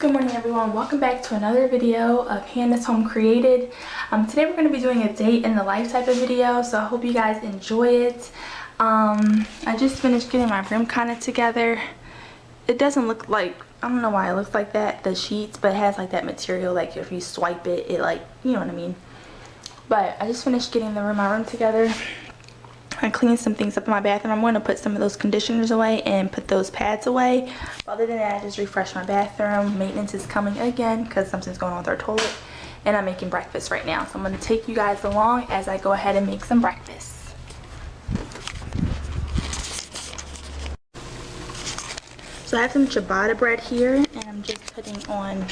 Good morning everyone, welcome back to another video of Hannah's Home Created. Today we're going to be doing a day in the life type of video, so I hope you guys enjoy it. I just finished getting my room kind of together. It doesn't look like, I don't know why it looks like that, the sheets, but it has like that material, like if you swipe it, it like, you know what I mean. But I just finished getting my room together. I cleaned some things up in my bathroom. I'm going to put some of those conditioners away and put those pads away. Other than that, I just refreshed my bathroom. Maintenance is coming again because something's going on with our toilet. And I'm making breakfast right now. So I'm going to take you guys along as I go ahead and make some breakfast. So I have some ciabatta bread here. And I'm just putting on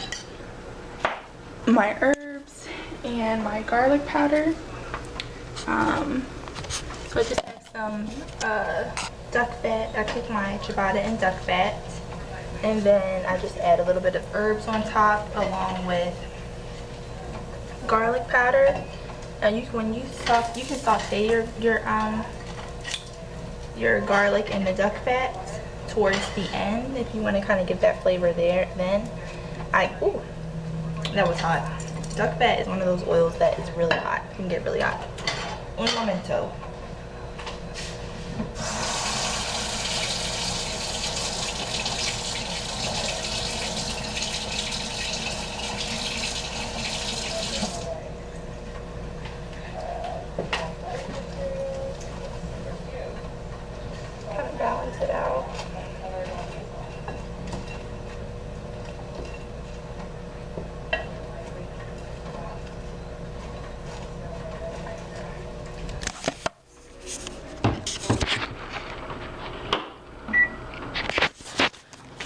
my herbs and my garlic powder. So I just have some duck fat. I cook my ciabatta in duck fat. And then I just add a little bit of herbs on top along with garlic powder. And you can saute your garlic in the duck fat towards the end if you want to kind of get that flavor there. Then ooh, that was hot. Duck fat is one of those oils that is really hot. It can get really hot. Un momento. Kind of balance it out.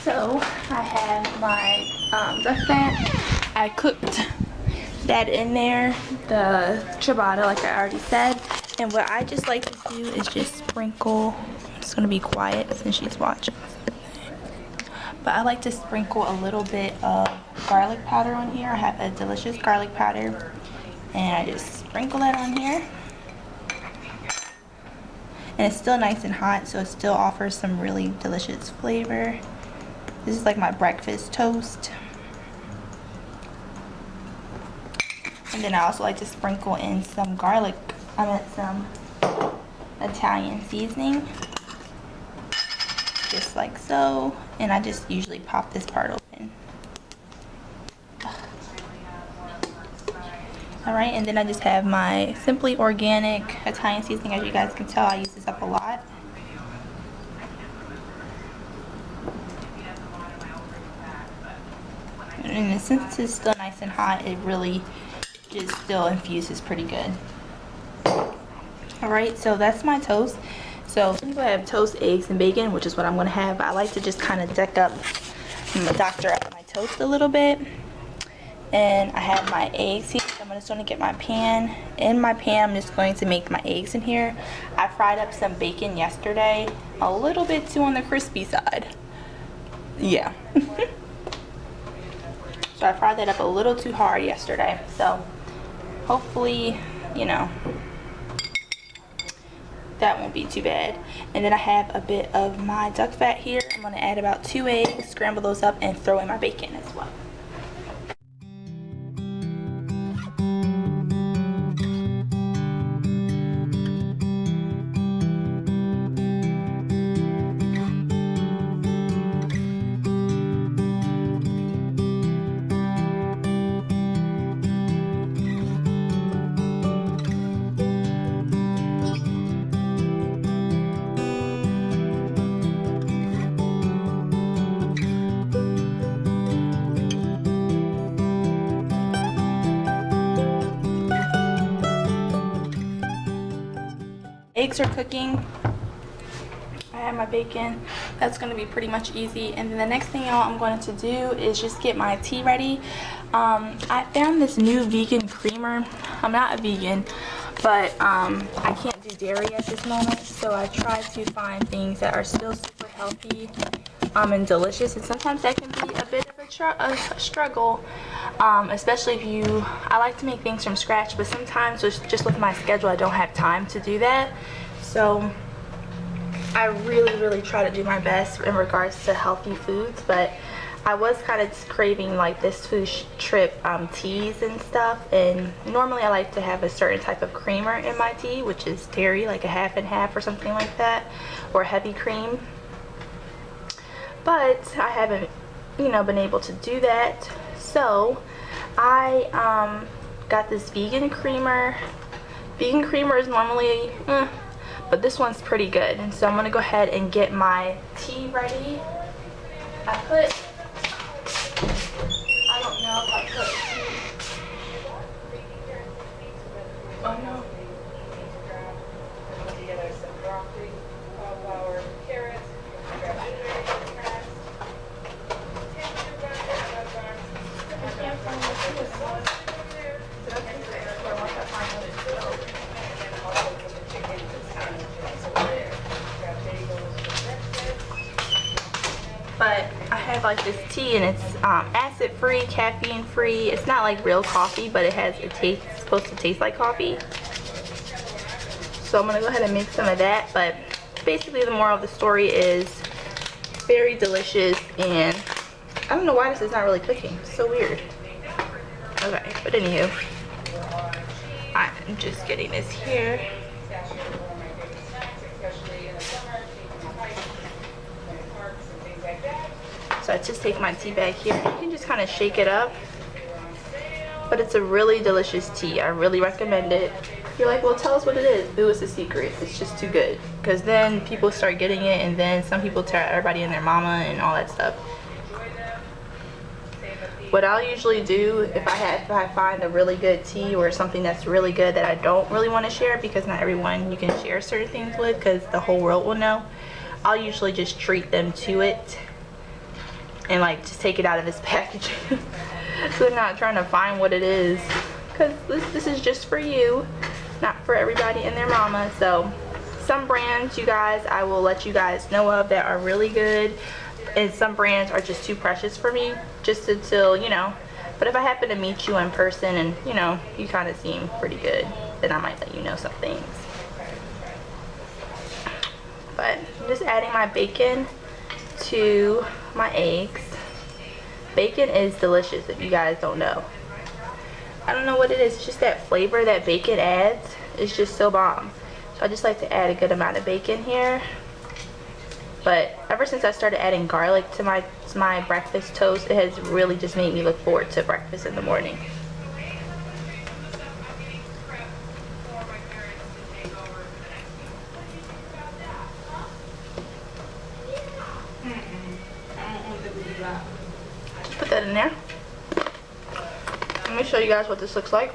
So I have my duck fat. I cooked that in there, the ciabatta, like I already said. And what I just like to do is just sprinkle. I'm just gonna be quiet since she's watching. But I like to sprinkle a little bit of garlic powder on here. I have a delicious garlic powder, and I just sprinkle that on here. And it's still nice and hot, so it still offers some really delicious flavor. This is like my breakfast toast. And then I also like to sprinkle in some some Italian seasoning. Just like so. And I just usually pop this part open. Alright, and then I just have my Simply Organic Italian seasoning. As you guys can tell, I use this up a lot. And since it's still nice and hot, it really just still infuses pretty good. Alright, so that's my toast. So I'm going to have toast, eggs, and bacon, which is what I'm going to have. I like to just kind of doctor up my toast a little bit. And I have my eggs here. So I'm just going to get my pan. In my pan, I'm just going to make my eggs in here. I fried up some bacon yesterday. A little bit too on the crispy side. Yeah. So I fried that up a little too hard yesterday. So hopefully, you know, that won't be too bad. And then I have a bit of my duck fat here. I'm going to add about 2 eggs, scramble those up, and throw in my bacon as well. Eggs are cooking. I have my bacon. That's going to be pretty much easy. And then the next thing I'm going to do is just get my tea ready. I found this new vegan creamer. I'm not a vegan, but I can't do dairy at this moment, so I try to find things that are still super healthy and delicious, and sometimes that can be a bit of a struggle, especially if I like to make things from scratch, but sometimes just with my schedule I don't have time to do that. So I really try to do my best in regards to healthy foods, but I was kind of craving like this food trip teas and stuff, and normally I like to have a certain type of creamer in my tea, which is dairy, like a half and half or something like that, or heavy cream. But I haven't, you know, been able to do that. So I got this vegan creamer. Vegan creamer is normally but this one's pretty good. And so I'm gonna go ahead and get my tea ready. I don't know if I put oh no. Together some broccoli, cauliflower, carrots, but I have like this tea, and it's acid free, caffeine free. It's not like real coffee, but it has a taste, it's supposed to taste like coffee. So I'm gonna go ahead and make some of that. But basically the moral of the story is very delicious, and I don't know why this is not really cooking. It's so weird. Okay, but anywho, I'm just getting this here. So I just take my tea bag here. You can just kind of shake it up. But it's a really delicious tea. I really recommend it. You're like, well, tell us what it is. Ooh, it's a secret. It's just too good. Because then people start getting it, and then some people tell everybody and their mama and all that stuff. What I'll usually do if I find a really good tea or something that's really good that I don't really want to share, because not everyone you can share certain things with because the whole world will know, I'll usually just treat them to it and like just take it out of this packaging. So they're not trying to find what it is, because this is just for you, not for everybody and their mama. So some brands, you guys, I will let you guys know of that are really good, and some brands are just too precious for me, just until, you know. But if I happen to meet you in person and, you know, you kind of seem pretty good, then I might let you know some things. But I'm just adding my bacon to my eggs. Bacon is delicious if you guys don't know. I don't know what it is. It's just that flavor that bacon adds. It's just so bomb. So I just like to add a good amount of bacon here. But ever since I started adding garlic to my breakfast toast, it has really just made me look forward to breakfast in the morning. Just put that in there. Let me show you guys what this looks like.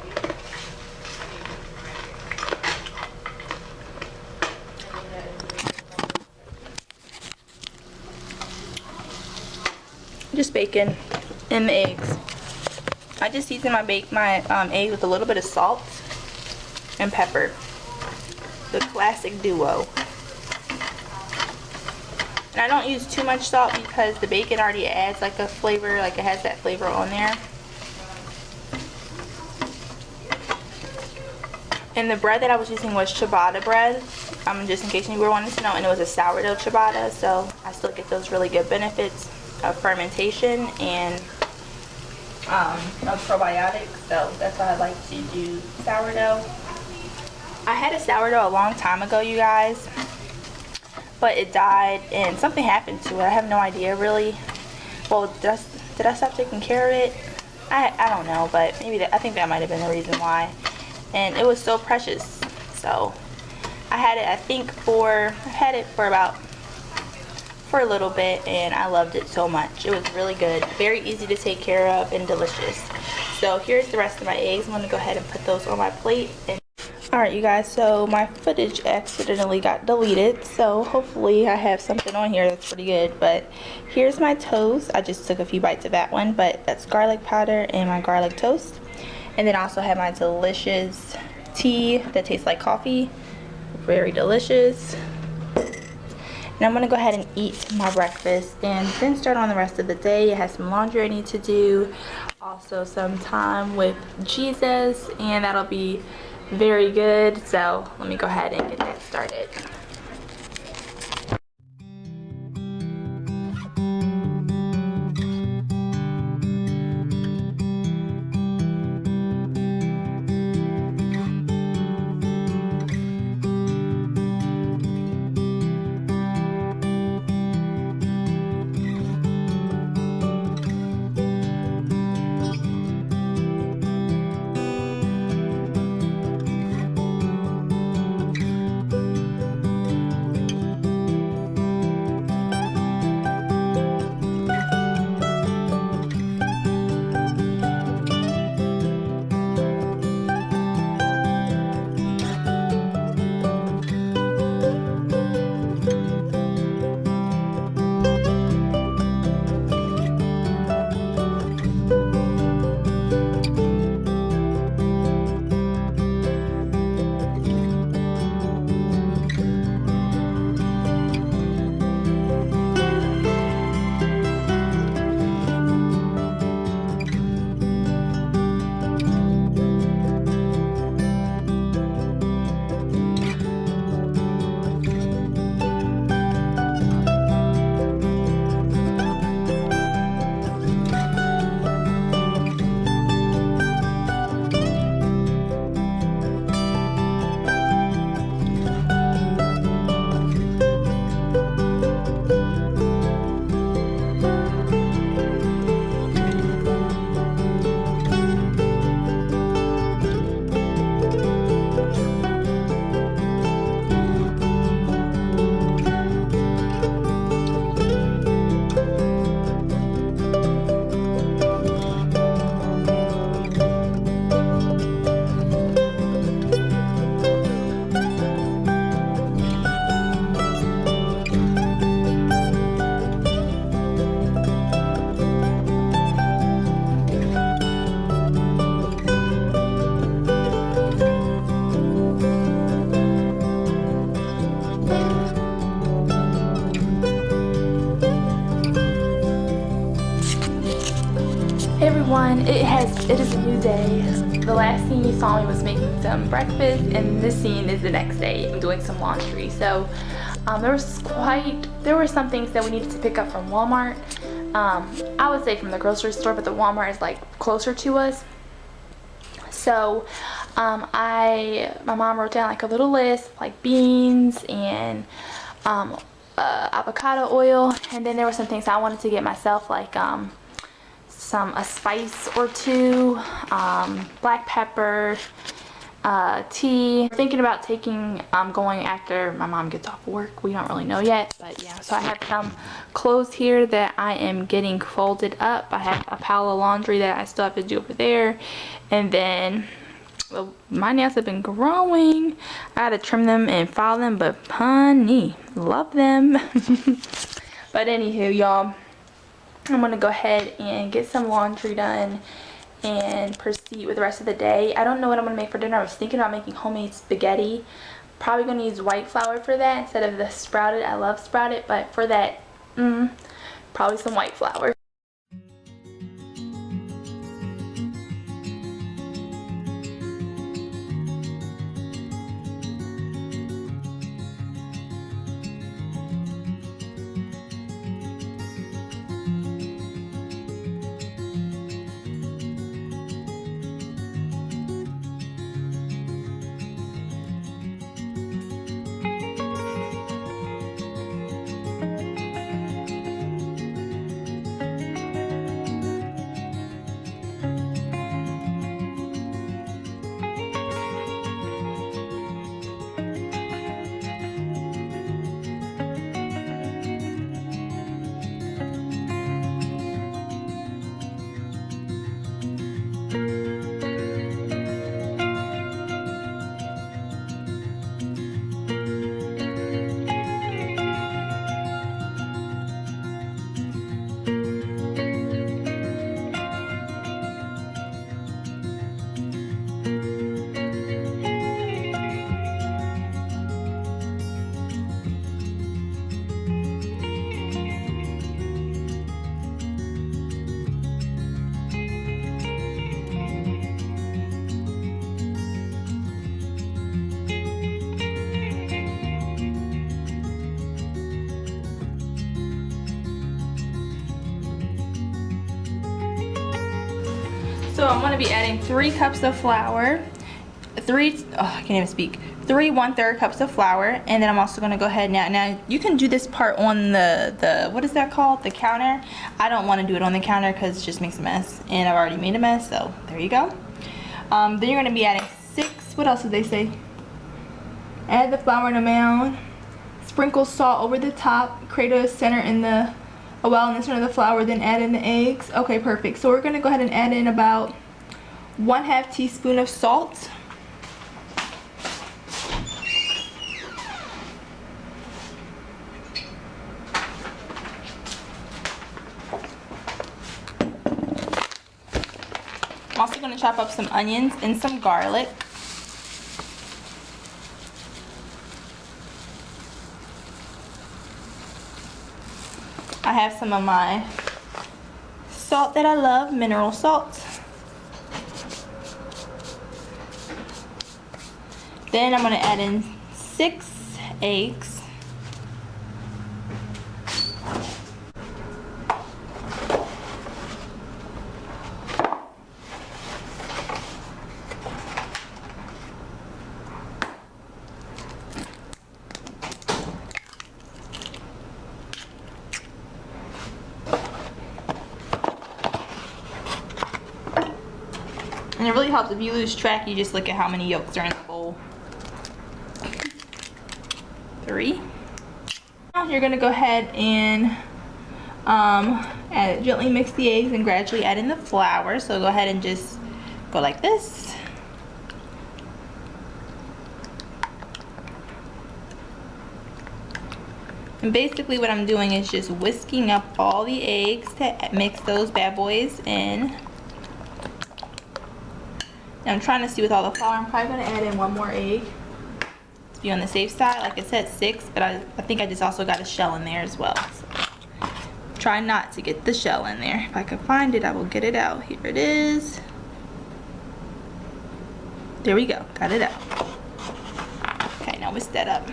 Just bacon and the eggs. I just season my eggs with a little bit of salt and pepper. The classic duo. And I don't use too much salt because the bacon already adds like a flavor, like it has that flavor on there. And the bread that I was using was ciabatta bread, just in case you were wanting to know, and it was a sourdough ciabatta, so I still get those really good benefits of fermentation and of probiotics, so that's why I like to do sourdough. I had a sourdough a long time ago, you guys, but it died and something happened to it. I have no idea really. Well, did I stop taking care of it? I don't know, but maybe I think that might have been the reason why. And it was so precious, so I had it, I think I've had it for a little bit, and I loved it so much. It was really good, very easy to take care of, and delicious. So here's the rest of my eggs. I'm going to go ahead and put those on my plate. Alright, you guys, so my footage accidentally got deleted, so hopefully I have something on here that's pretty good. But here's my toast. I just took a few bites of that one, but that's garlic powder and my garlic toast. And then I also have my delicious tea that tastes like coffee. Very delicious. And I'm going to go ahead and eat my breakfast and then start on the rest of the day. I have some laundry I need to do. Also some time with Jesus, and that'll be very good. So let me go ahead and get that started. everyone. It is a new day. The last scene you saw me was making some breakfast, and this scene is the next day. I'm doing some laundry. So there were some things that we needed to pick up from Walmart. I would say from the grocery store, but the Walmart is like closer to us. So my mom wrote down like a little list, like beans and avocado oil, and then there were some things I wanted to get myself, like a spice or two, black pepper, tea. Thinking about going after my mom gets off work. We don't really know yet, but yeah. So I have some clothes here that I am getting folded up. I have a pile of laundry that I still have to do over there, and then my nails have been growing. I gotta trim them and file them, but honey, love them. But anywho, y'all, I'm gonna go ahead and get some laundry done and proceed with the rest of the day. I don't know what I'm gonna make for dinner. I was thinking about making homemade spaghetti. Probably gonna use white flour for that instead of the sprouted. I love sprouted, but for that, probably some white flour. So I'm gonna be adding 3 cups of flour, 3 1/3 cups of flour, and then I'm also gonna go ahead now you can do this part on the what is that called, the counter. I don't want to do it on the counter because it just makes a mess, and I've already made a mess, so there you go. Then you're gonna be adding 6, what else did they say? Add the flour in a mound, sprinkle salt over the top, create a center in the center of the flour, then add in the eggs. Okay, perfect. So we're gonna go ahead and add in about 1/2 teaspoon of salt. I'm also gonna chop up some onions and some garlic. I have some of my salt that I love, mineral salt. Then I'm going to add in 6 eggs. And it really helps if you lose track, you just look at how many yolks are in the bowl. 3. Now you're gonna go ahead and gently mix the eggs and gradually add in the flour. So go ahead and just go like this. And basically what I'm doing is just whisking up all the eggs to mix those bad boys in. Now I'm trying to see with all the flour, I'm probably going to add in 1 more egg to be on the safe side. Like I said, 6, but I think I just also got a shell in there as well. So try not to get the shell in there. If I can find it, I will get it out. Here it is. There we go, got it out. Okay, now whisk that up.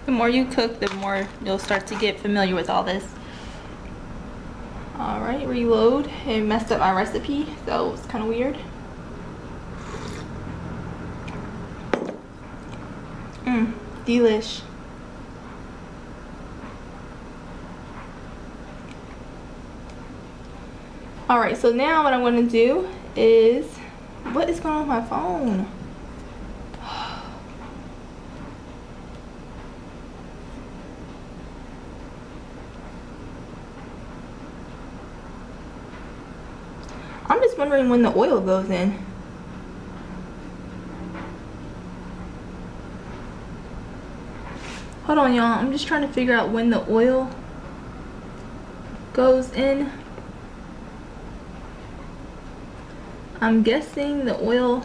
The more you cook, the more you'll start to get familiar with all this. Alright, reload. It messed up my recipe, so it's kind of weird. Delish. Alright, so now what I'm going to do is, what is going on with my phone? I'm just wondering when the oil goes in. Hold on, y'all. I'm just trying to figure out when the oil goes in. I'm guessing the oil.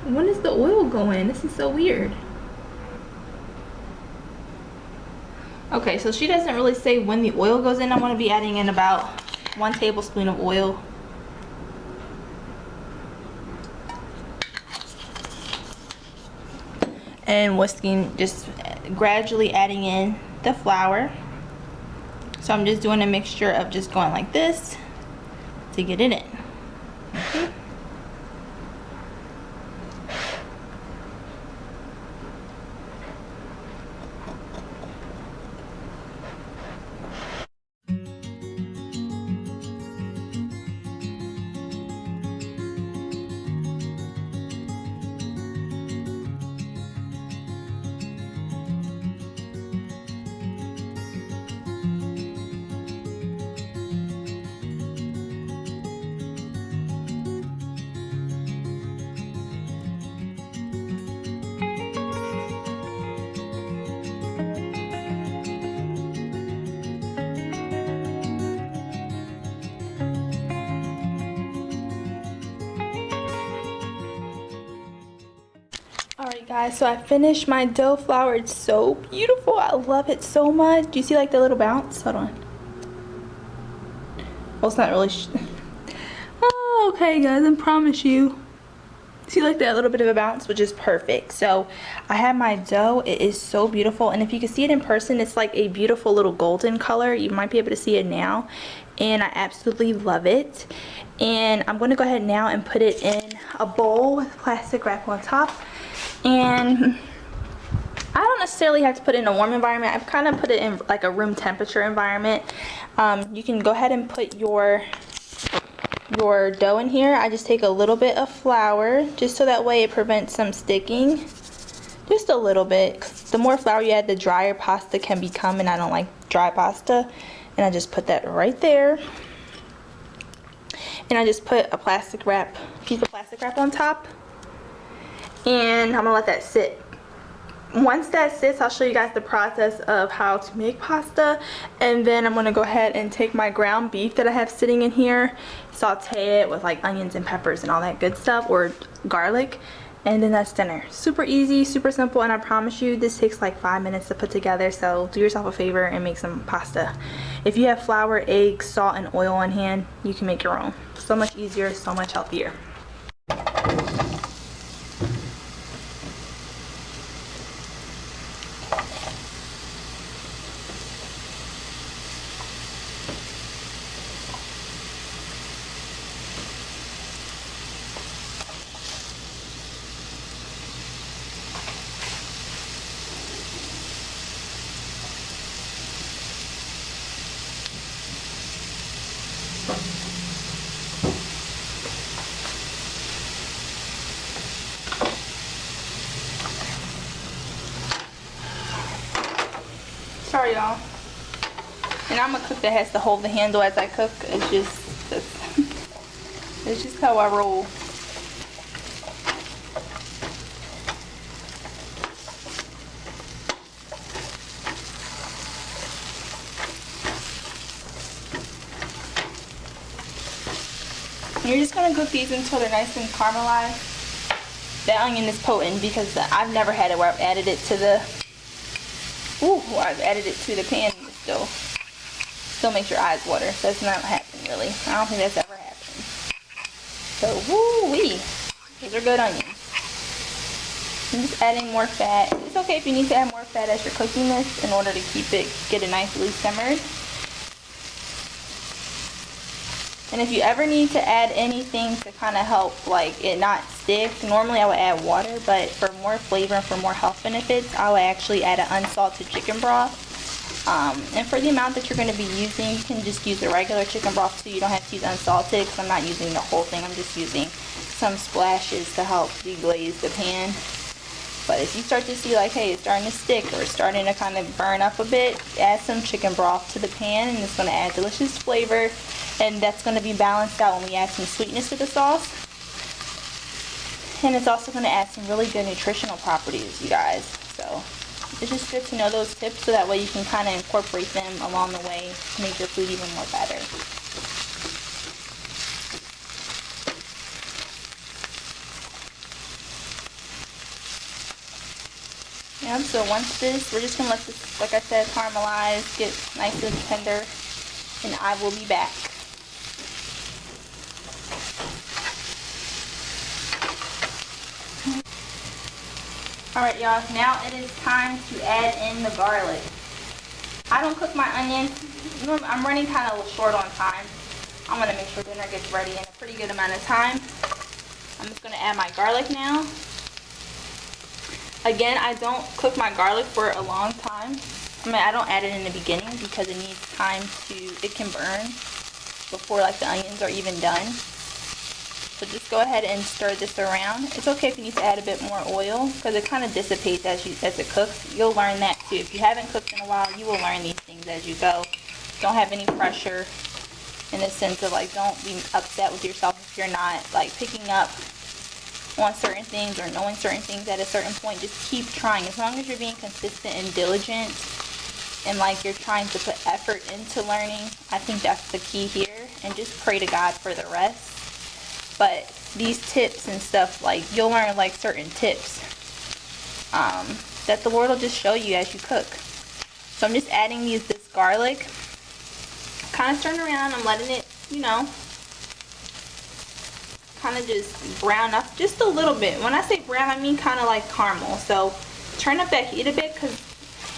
When does the oil go in? This is so weird. Okay, so she doesn't really say when the oil goes in. I'm going to be adding in about 1 tablespoon of oil. And whisking, just gradually adding in the flour. So I'm just doing a mixture of just going like this to get it in. Okay. Alright guys, so I finished my dough flour. It's so beautiful. I love it so much. Do you see like the little bounce? Hold on. Well, it's not really oh, okay guys, I promise you. See like that little bit of a bounce, which is perfect. So I have my dough. It is so beautiful, and if you can see it in person, it's like a beautiful little golden color. You might be able to see it now, and I absolutely love it. And I'm going to go ahead now and put it in a bowl with plastic wrap on top. And I don't necessarily have to put it in a warm environment. I've kind of put it in like a room temperature environment. You can go ahead and put your dough in here. I just take a little bit of flour just so that way it prevents some sticking. Just a little bit. 'Cause the more flour you add, the drier pasta can become, and I don't like dry pasta. And I just put that right there. And I just put a piece of plastic wrap on top. And I'm gonna let that sit. Once that sits, I'll show you guys the process of how to make pasta. And then I'm gonna go ahead and take my ground beef that I have sitting in here, saute it with like onions and peppers and all that good stuff, or garlic, and then that's dinner. Super easy, super simple, and I promise you this takes like 5 minutes to put together. So do yourself a favor and make some pasta. If you have flour, eggs, salt, and oil on hand, you can make your own. So much easier, so much healthier. Sorry y'all. And I'm a cook that has to hold the handle as I cook. It's just how I roll. And you're just gonna cook these until they're nice and caramelized. That onion is potent because I've never had it where I've added it to the pan and it still makes your eyes water. So that's not happening really. I don't think that's ever happened. So woo-wee. Those are good onions. I'm just adding more fat. It's okay if you need to add more fat as you're cooking this in order to get it nicely simmered. And if you ever need to add anything to kind of help like it not stick, normally I would add water, but for more flavor and for more health benefits, I would actually add an unsalted chicken broth. And for the amount that you're going to be using, you can just use the regular chicken broth too. You don't have to use unsalted because I'm not using the whole thing. I'm just using some splashes to help deglaze the pan. But if you start to see like, hey, it's starting to stick or it's starting to kind of burn up a bit, add some chicken broth to the pan and it's going to add delicious flavor. And that's going to be balanced out when we add some sweetness to the sauce. And it's also going to add some really good nutritional properties, you guys. So it's just good to know those tips so that way you can kind of incorporate them along the way to make your food even more better. Yep, so once we're just going to let this, like I said, caramelize, get nice and tender, and I will be back. Alright y'all, now it is time to add in the garlic. I don't cook my onions. I'm running kind of short on time. I'm going to make sure dinner gets ready in a pretty good amount of time. I'm just going to add my garlic now. Again, I don't cook my garlic for a long time. I mean, I don't add it in the beginning because it needs time it can burn before like the onions are even done. So just go ahead and stir this around. It's okay if you need to add a bit more oil because it kind of dissipates as it cooks. You'll learn that too. If you haven't cooked in a while, you will learn these things as you go. Don't have any pressure in the sense of like, don't be upset with yourself if you're not like picking up on certain things or knowing certain things at a certain point. Just keep trying. As long as you're being consistent and diligent and like you're trying to put effort into learning, I think that's the key here. And just pray to God for the rest. But these tips and stuff, like you'll learn like certain tips that the Lord will just show you as you cook. So I'm just adding this garlic, kind of stirring around. I'm letting it, you know, kind of just brown up just a little bit. When I say brown, I mean kind of like caramel. So turn up that heat a bit because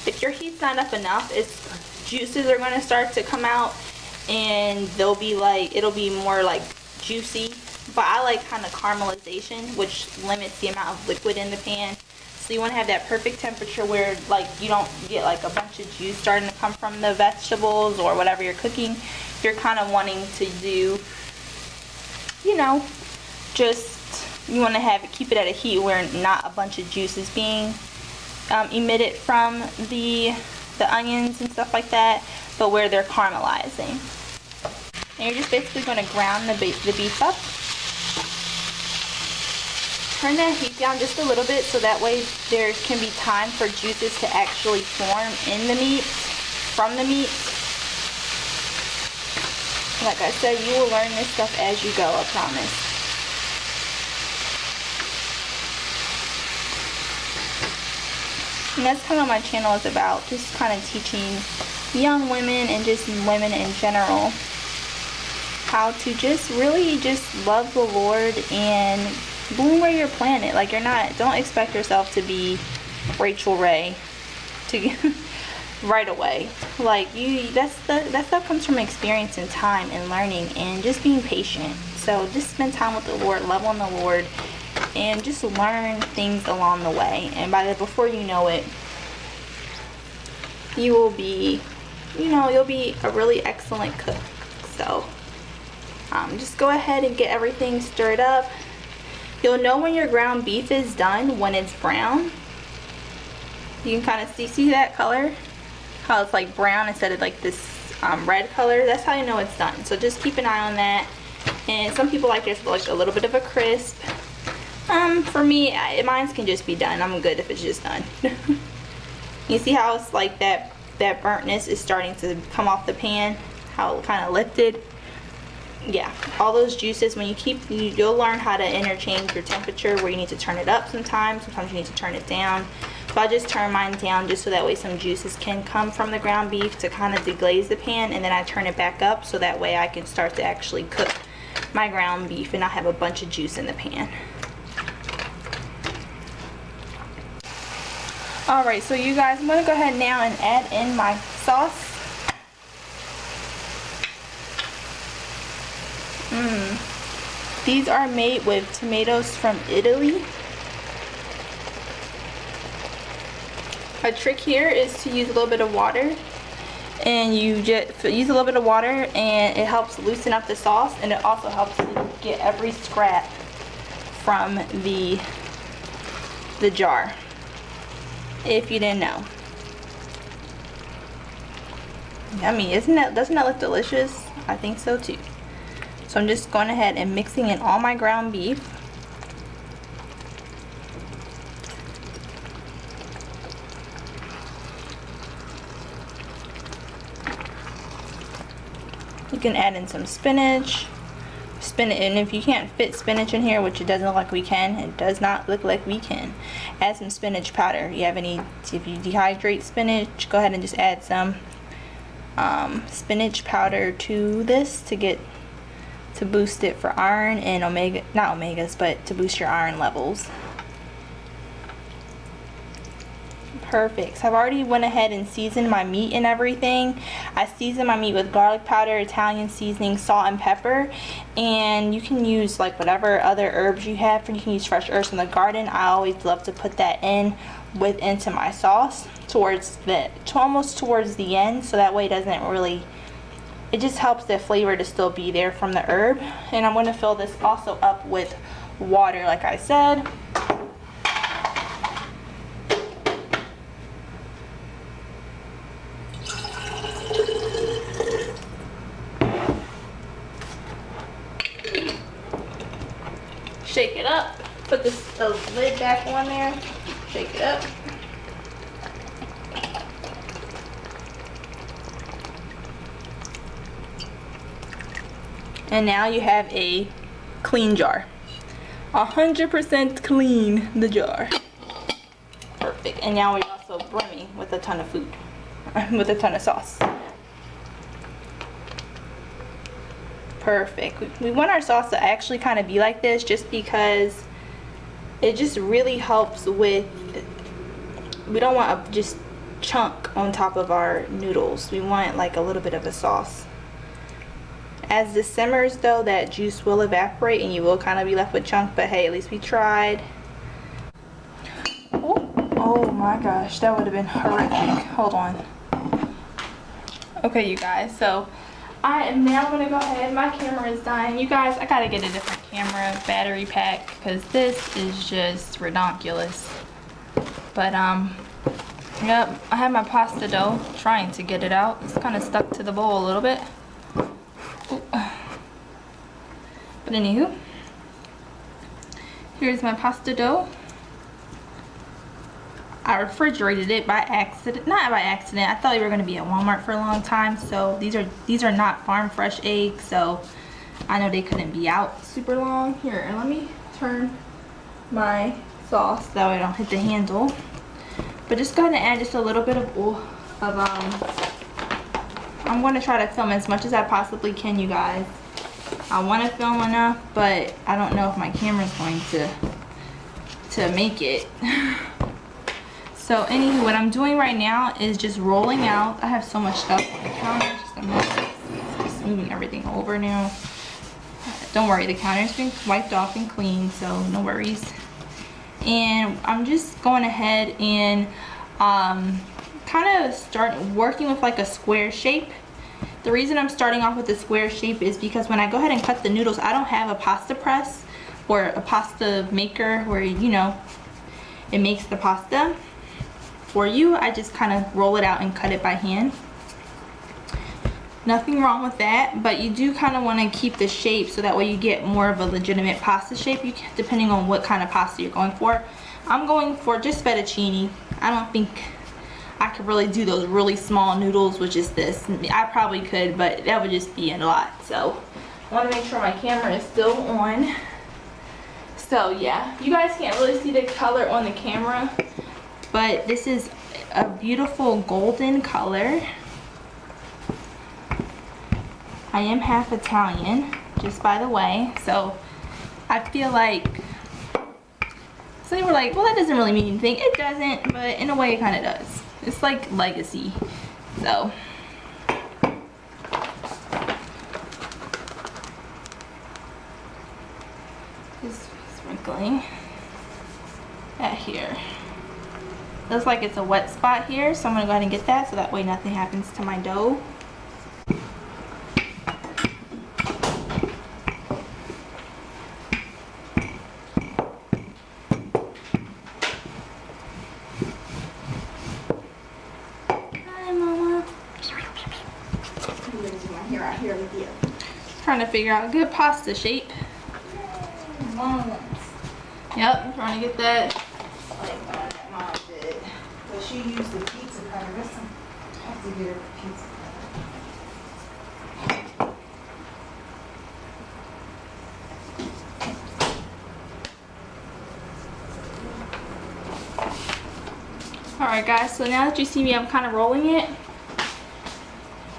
if your heat's not up enough, its juices are going to start to come out and they'll be like, it'll be more like juicy. But I like kind of caramelization, which limits the amount of liquid in the pan. So you want to have that perfect temperature where like you don't get like a bunch of juice starting to come from the vegetables or whatever you're cooking. You're kind of wanting to do, you know, just you want to keep it at a heat where not a bunch of juice is being emitted from the onions and stuff like that, but where they're caramelizing. And you're just basically going to ground the beef up. Turn that heat down just a little bit so that way there can be time for juices to actually form in the meat, from the meat. Like I said, you will learn this stuff as you go, I promise. And that's kind of what my channel is about, just kind of teaching young women and just women in general how to just really just love the Lord and bloom where you're planted. Like don't expect yourself to be Rachel Ray right away. Like that stuff comes from experience and time and learning and just being patient. So just spend time with the Lord, love on the Lord, and just learn things along the way. And before you know it, you will be, you'll be a really excellent cook. So just go ahead and get everything stirred up. You'll know when your ground beef is done when it's brown. You can kind of see that color, how it's like brown instead of like this red color. That's how you know it's done. So just keep an eye on that. And some people like there's like a little bit of a crisp. For me, mine can just be done. I'm good if it's just done. You see how it's like that burntness is starting to come off the pan, how it kind of lifted. yeah, all those juices, when you'll learn how to interchange your temperature, where you need to turn it up sometimes you need to turn it down. So I just turn mine down just so that way some juices can come from the ground beef to kind of deglaze the pan, and then I turn it back up so that way I can start to actually cook my ground beef and not have a bunch of juice in the pan. Alright, so you guys, I'm going to go ahead now and add in my sauce. These are made with tomatoes from Italy. A trick here is to use a little bit of water, and you just use a little bit of water and it helps loosen up the sauce, and it also helps to get every scrap from the jar, if you didn't know. Yummy, doesn't that look delicious? I think so too. So I'm just going ahead and mixing in all my ground beef. You can add in some spinach. And if you can't fit spinach in here, which it doesn't look like we can, it does not look like we can, add some spinach powder. If you dehydrate spinach, go ahead and just add some spinach powder to this to boost it for iron and not omegas, but to boost your iron levels. Perfect. So I've already went ahead and seasoned my meat and everything. I seasoned my meat with garlic powder, Italian seasoning, salt, and pepper. And you can use like whatever other herbs you have. You can use fresh herbs from the garden. I always love to put that into my sauce almost towards the end, so that way it just helps the flavor to still be there from the herb. And I'm going to fill this also up with water, like I said. Shake it up, put the lid back on there, shake it up. And now you have a clean jar. 100% clean, the jar. Perfect. And now we're also brimming with a ton of food, with a ton of sauce. Perfect. We want our sauce to actually kind of be like this, just because it just really helps with, we don't want a just chunk on top of our noodles. We want like a little bit of a sauce. As this simmers though, that juice will evaporate and you will kind of be left with chunk, but hey, at least we tried. Oh my gosh, that would have been horrific. Hold on. Okay, you guys, so I am now going to go ahead. My camera is dying. You guys, I got to get a different camera battery pack because this is just redonkulous. But, yep, I have my pasta dough, trying to get it out. It's kind of stuck to the bowl a little bit. Ooh. But anywho, here's my pasta dough. I refrigerated it by accident, not by accident. I thought we were going to be at Walmart for a long time, so these are not farm fresh eggs, so I know they couldn't be out super long. Here, let me turn my sauce that way I don't hit the handle. But just go ahead and add just a little bit of I'm going to try to film as much as I possibly can, you guys. I want to film enough, but I don't know if my camera's going to make it. So anywho, what I'm doing right now is just rolling out. I have so much stuff on the counter, just a mess. Just moving everything over now. Don't worry, the counter's been wiped off and cleaned, so no worries. And I'm just going ahead and kind of start working with like a square shape. The reason I'm starting off with a square shape is because when I go ahead and cut the noodles, I don't have a pasta press or a pasta maker where, you know, it makes the pasta for you. I just kind of roll it out and cut it by hand. Nothing wrong with that, but you do kind of want to keep the shape so that way you get more of a legitimate pasta shape, depending on what kind of pasta you're going for. I'm going for just fettuccine. I don't think I could really do those really small noodles with just this. I probably could, but that would just be a lot. So want to make sure my camera is still on. So yeah, you guys can't really see the color on the camera, but this is a beautiful golden color. I am half Italian, just by the way, so I feel like some people were like, well, that doesn't really mean anything. It doesn't, but in a way it kind of does. It's like legacy. So just sprinkling that here. Looks like it's a wet spot here, so I'm gonna go ahead and get that so that way nothing happens to my dough. Trying to figure out a good pasta shape. Yep, I'm trying to get that. Like Mom did. But she used the pizza cutter. I have to get her a pizza cutter. Alright guys, so now that you see me, I'm kind of rolling it.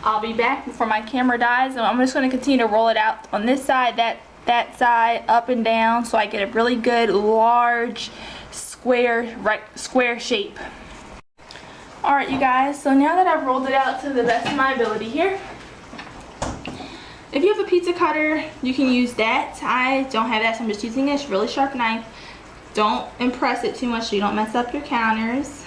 I'll be back before my camera dies, and I'm just going to continue to roll it out on this side, that side, up and down, so I get a really good large square shape. Alright you guys, so now that I've rolled it out to the best of my ability here, if you have a pizza cutter, you can use that. I don't have that, so I'm just using this really sharp knife. Don't impress it too much so you don't mess up your counters.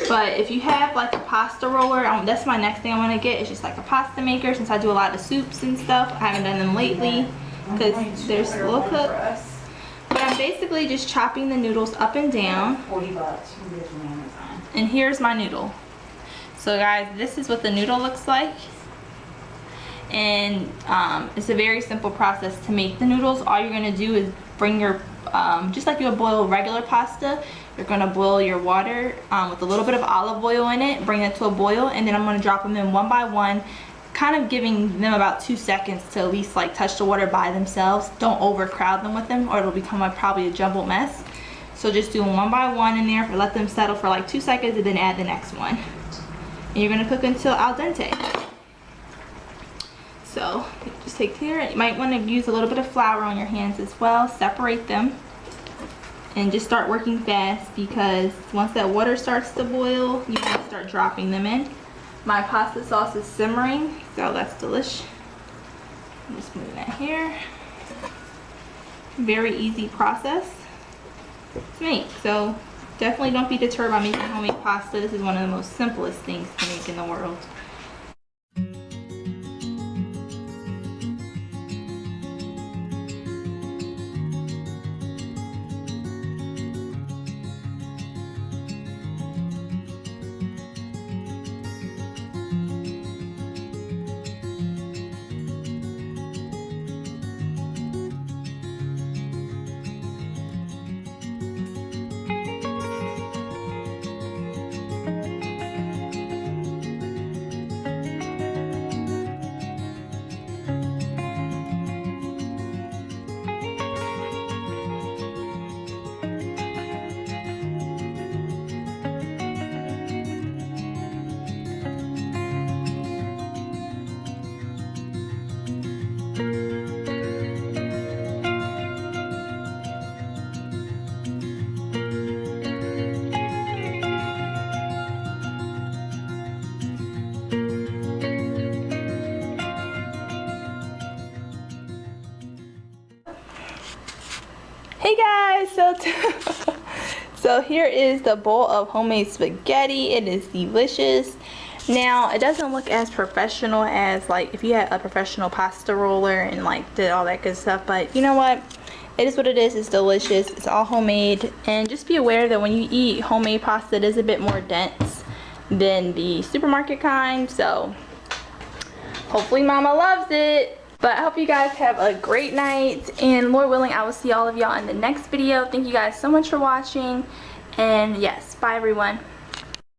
But if you have like a pasta roller, that's my next thing I want to get. It's just like a pasta maker, since I do a lot of soups and stuff. I haven't done them lately because they're slow cooked. But I'm basically just chopping the noodles up and down. $40 from Amazon. And here's my noodle. So guys, this is what the noodle looks like. And it's a very simple process to make the noodles. All you're going to do is bring your, just like you would boil regular pasta, you're going to boil your water with a little bit of olive oil in it, bring it to a boil, and then I'm going to drop them in one by one, kind of giving them about 2 seconds to at least like touch the water by themselves. Don't overcrowd them with them or it'll become probably a jumbled mess. So just do them one by one in there, let them settle for like 2 seconds, and then add the next one. And you're going to cook until al dente. So just take care. You might want to use a little bit of flour on your hands as well. Separate them and just start working fast, because once that water starts to boil, you can start dropping them in. My pasta sauce is simmering, so that's delish. Just move that here. Very easy process to make, so definitely don't be deterred by making homemade pasta. This is one of the most simplest things to make in the world. Hey guys, so here is the bowl of homemade spaghetti. It is delicious. Now it doesn't look as professional as like if you had a professional pasta roller and like did all that good stuff, but you know what, it is what it is. It's delicious. It's all homemade, and just be aware that when you eat homemade pasta, it is a bit more dense than the supermarket kind, so hopefully mama loves it. But I hope you guys have a great night, and Lord willing, I will see all of y'all in the next video. Thank you guys so much for watching, and yes, bye everyone.